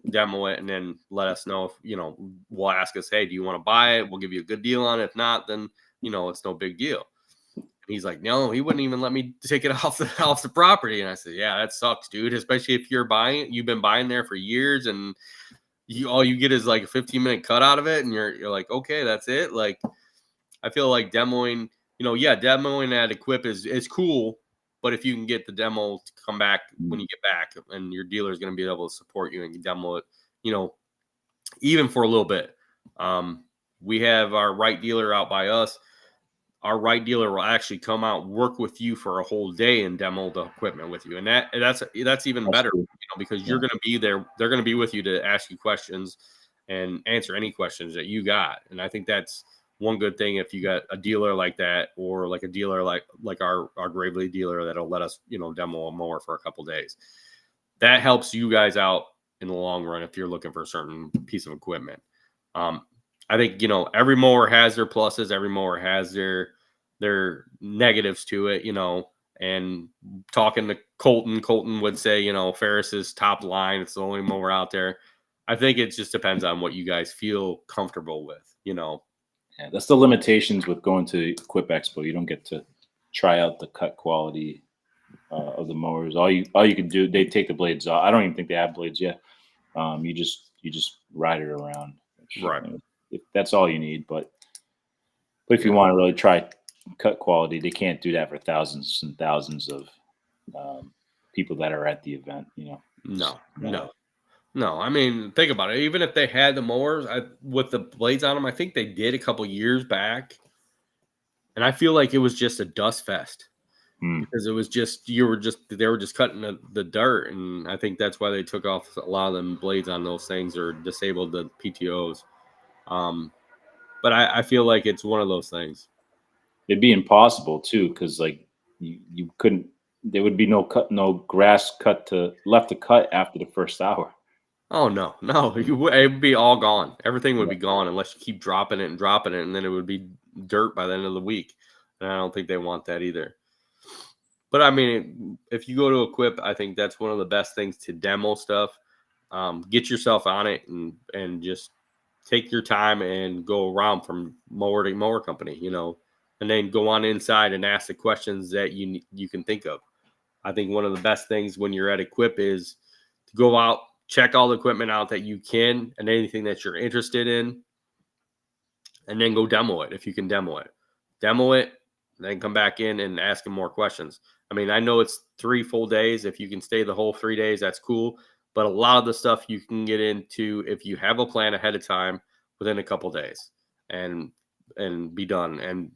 demo it, and then let us know if, we'll ask us, hey, do you want to buy it? We'll give you a good deal on it. If not, then, it's no big deal. And he's like, no, he wouldn't even let me take it off the property. And I said, yeah, that sucks, dude. Especially if you've been buying there for years, and all you get is like a 15-minute cut out of it. And you're like, okay, that's it. Like, I feel like demoing, demoing at Equip is cool. But if you can get the demo to come back when you get back, and your dealer is going to be able to support you and demo it, even for a little bit. We have our right dealer out by us. Our right dealer will actually come out, work with you for a whole day, and demo the equipment with you. And that's even better, because you're going to be there. They're going to be with you to ask you questions and answer any questions that you got. And I think that's one good thing if you got a dealer like that, or like a dealer like our Gravely dealer that'll let us, demo a mower for a couple days. That helps you guys out in the long run if you're looking for a certain piece of equipment. I think, every mower has their pluses, every mower has their negatives to it, and talking to Colton would say, Ferris is top line. It's the only mower out there. I think it just depends on what you guys feel comfortable with, Yeah, that's the limitations with going to Equip Expo. You don't get to try out the cut quality of the mowers. All you can do, they take the blades off. I don't even think they have blades yet. You just ride it around. Right. That's all you need. But if you want to really try cut quality, they can't do that for thousands and thousands of people that are at the event. No. I mean, think about it. Even if they had the mowers with the blades on them, I think they did a couple years back, and I feel like it was just a dust fest because it was just they were just cutting the dirt, and I think that's why they took off a lot of them blades on those things or disabled the PTOs. But I feel like it's one of those things. It'd be impossible too, because like you couldn't. There would be no grass left to cut after the first hour. Oh no, it would be all gone. Everything would be gone unless you keep dropping it, and then it would be dirt by the end of the week. And I don't think they want that either. But I mean, if you go to Equip, I think that's one of the best things to demo stuff. Get yourself on it and just take your time and go around from mower to mower company, and then go on inside and ask the questions that you can think of. I think one of the best things when you're at Equip is to go out, check all the equipment out that you can, and anything that you're interested in. and then go demo it if you can demo it, then come back in and ask him more questions. I mean, I know it's 3 full days. If you can stay the whole 3 days, that's cool. But a lot of the stuff you can get into if you have a plan ahead of time within a couple days and be done. And,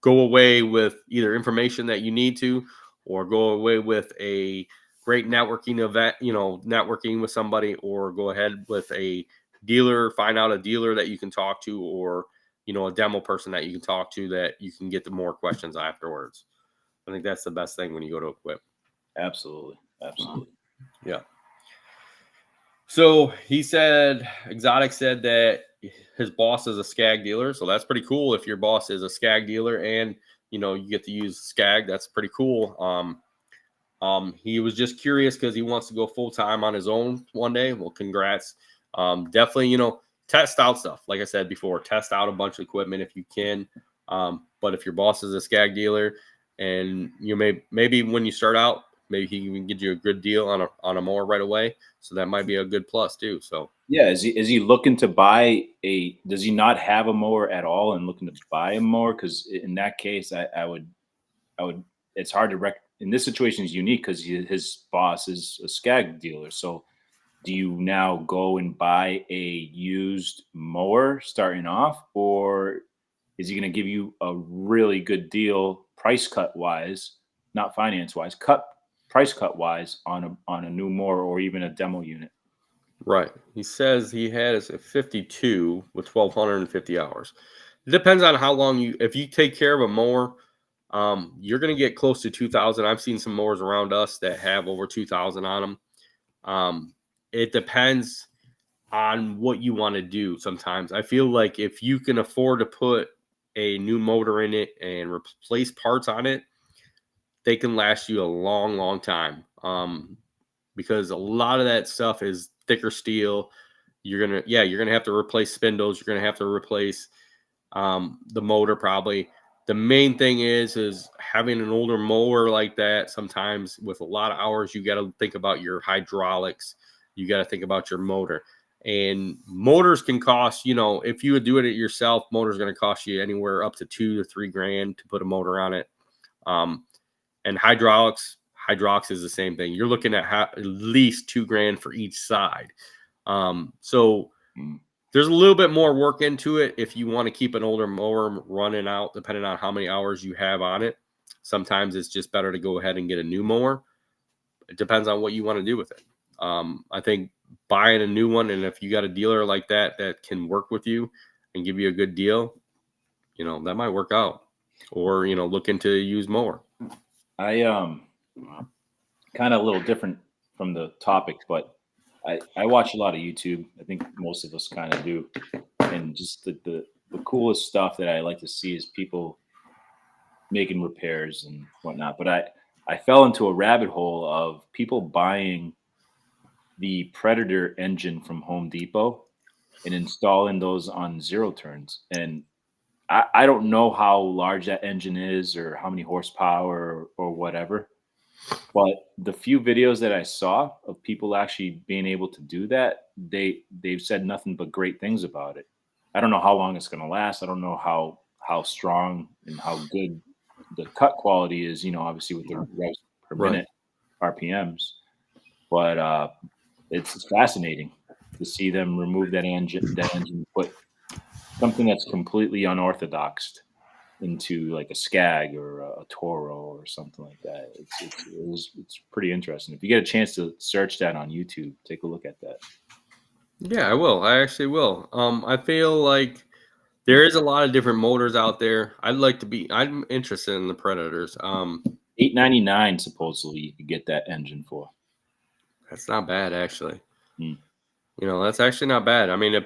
go away with either information that you need to, or go away with a great networking event, networking with somebody, or go ahead with a dealer, find out a dealer that you can talk to, or, a demo person that you can talk to that you can get the more questions afterwards. I think that's the best thing when you go to equip. Absolutely. Yeah. So Exotic said that his boss is a Skag dealer. So that's pretty cool. If your boss is a Skag dealer and, you get to use Skag, that's pretty cool. He was just curious because he wants to go full time on his own one day. Well, congrats. Definitely, test out stuff. Like I said before, test out a bunch of equipment if you can. But if your boss is a Skag dealer and maybe when you start out, maybe he can get you a good deal on a mower right away. So that might be a good plus too. So yeah, is he looking to buy does he not have a mower at all and looking to buy a mower? Because in that case, I would, it's hard to in this situation is unique because his boss is a Skag dealer. So do you now go and buy a used mower starting off, or is he going to give you a really good deal, price cut wise, not finance wise, price cut wise on a new mower or even a demo unit? Right. He says he has a 52 with 1,250 hours. It depends on how long if you take care of a mower, you're going to get close to 2,000. I've seen some mowers around us that have over 2,000 on them. It depends on what you want to do. Sometimes I feel like if you can afford to put a new motor in it and replace parts on it, they can last you a long, long time. Because a lot of that stuff is thicker steel. You're gonna have to replace spindles. You're gonna have to replace the motor probably. The main thing is having an older mower like that. Sometimes with a lot of hours, you got to think about your hydraulics. You got to think about your motor. And motors can cost, if you would do it yourself, motor's going to cost you anywhere up to $2 to $3 grand to put a motor on it. And hydraulics is the same thing. You're looking at least $2 grand for each side. So there's a little bit more work into it if you want to keep an older mower running out, depending on how many hours you have on it. Sometimes it's just better to go ahead and get a new mower. It depends on what you want to do with it. I think buying a new one, and if you got a dealer like that can work with you and give you a good deal, that might work out. Or, look into a used mower. I kind of a little different from the topic, but I watch a lot of YouTube. I think most of us kind of do. And just the coolest stuff that I like to see is people making repairs and whatnot. But I fell into a rabbit hole of people buying the Predator engine from Home Depot and installing those on zero turns. And I don't know how large that engine is or how many horsepower or whatever. But the few videos that I saw of people actually being able to do that, they've said nothing but great things about it. I don't know how long it's going to last. I don't know how strong and how good the cut quality is, obviously with the revs per minute RPMs. But it's fascinating to see them remove that engine, put something that's completely unorthodox into like a Skag or a Toro or something like that. It's pretty interesting. If you get a chance to search that on YouTube, take a look at that. Yeah, I will. I actually will. I feel like there is a lot of different motors out there. I'm interested in the Predators. $899 supposedly you could get that engine for. That's not bad, actually. That's actually not bad. I mean,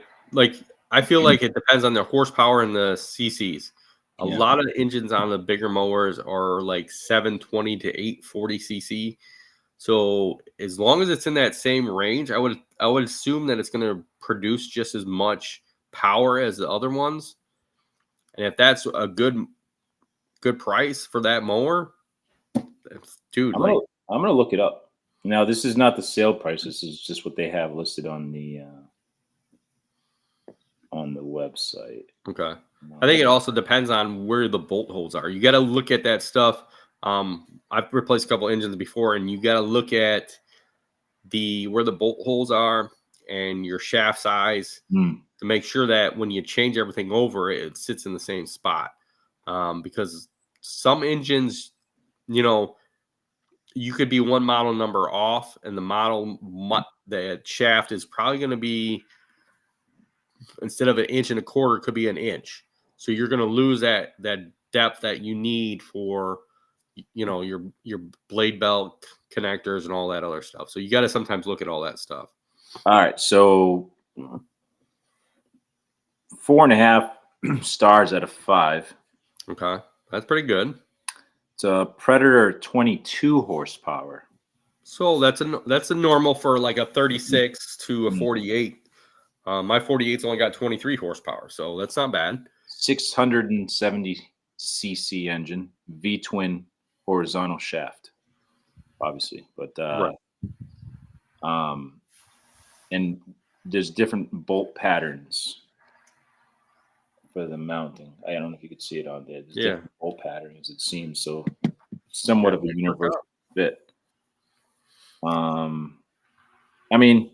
I feel like it depends on the horsepower and the CCs. A lot of the engines on the bigger mowers are like 720 to 840 cc. So as long as it's in that same range, I would assume that it's going to produce just as much power as the other ones. And if that's a good price for that mower, dude, I'm gonna look it up. Now, this is not the sale price. This is just what they have listed on the on the website. Okay. I think it also depends on where the bolt holes are. You got to look at that stuff. I've replaced a couple engines before, and you got to look at where the bolt holes are and your shaft size to make sure that when you change everything over, it sits in the same spot. Because some engines, you know, you could be one model number off, and the shaft is probably going to be, instead of 1.25 inches, it could be 1 inch. So you're going to lose that depth that you need for, you know, your blade belt connectors and all that other stuff. So you got to sometimes look at all that stuff. All right, so 4.5 stars out of 5. Okay, that's pretty good. It's a Predator 22 horsepower. So that's a normal for like a 36 to a 48. My 48's only got 23 horsepower, so that's not bad. 670 cc engine, V-twin horizontal shaft, obviously, but right. And there's different bolt patterns for the mounting. I don't know if you could see it on there. There's different bolt patterns, it seems, so somewhat of a universal fit. I mean,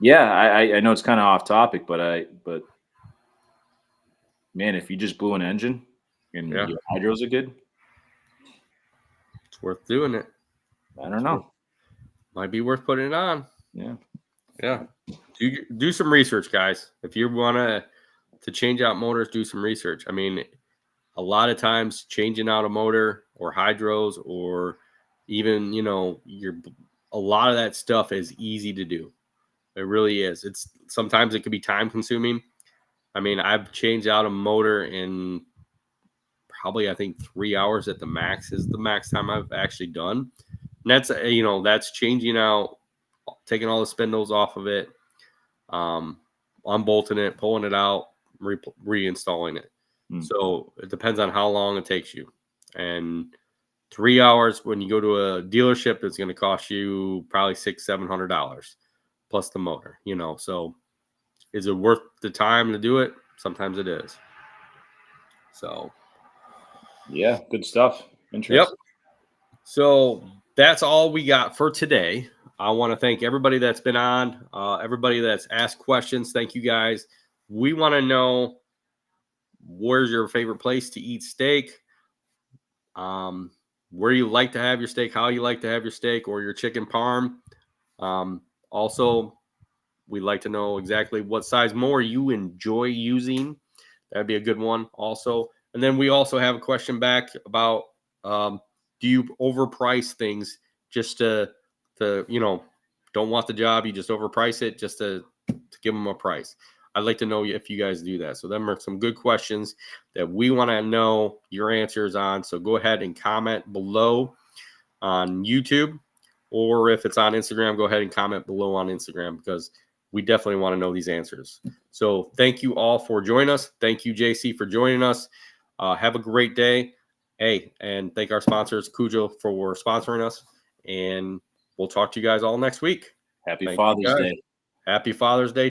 yeah, I know it's kind of off topic, but man, if you just blew an engine and your hydros are good, it's worth doing it. I don't know. Might be worth putting it on. Yeah. Do some research, guys. If you want to change out motors, do some research. I mean, a lot of times changing out a motor or hydros or even, you know, a lot of that stuff is easy to do. It really is. Sometimes it could be time consuming. I mean, I've changed out a motor in probably, I think, 3 hours at the max is the max time I've actually done. And that's, you know, that's changing out, taking all the spindles off of it, unbolting it, pulling it out, reinstalling it. So it depends on how long it takes you. And 3 hours when you go to a dealership, it's going to cost you probably $600-700 plus the motor, you know. So is it worth the time to do it? Sometimes it is. So yeah, good stuff. Interesting. Yep. So that's all we got for today. I want to thank everybody that's been on, everybody that's asked questions. Thank you, guys. We want to know, where's your favorite place to eat steak? Where you like to have your steak, how you like to have your steak or your chicken parm. Also, we'd like to know exactly what size mower you enjoy using. That'd be a good one also. And then we also have a question back about, do you overprice things just to you know, don't want the job, you just overprice it just to give them a price? I'd like to know if you guys do that. So them are some good questions that we want to know your answers on. So go ahead and comment below on YouTube, or if it's on Instagram, go ahead and comment below on Instagram, because we definitely want to know these answers. So thank you all for joining us. Thank you, JC, for joining us. Have a great day. Hey, and thank our sponsors, Cujo, for sponsoring us. And we'll talk to you guys all next week. Happy Father's Day. Happy Father's Day.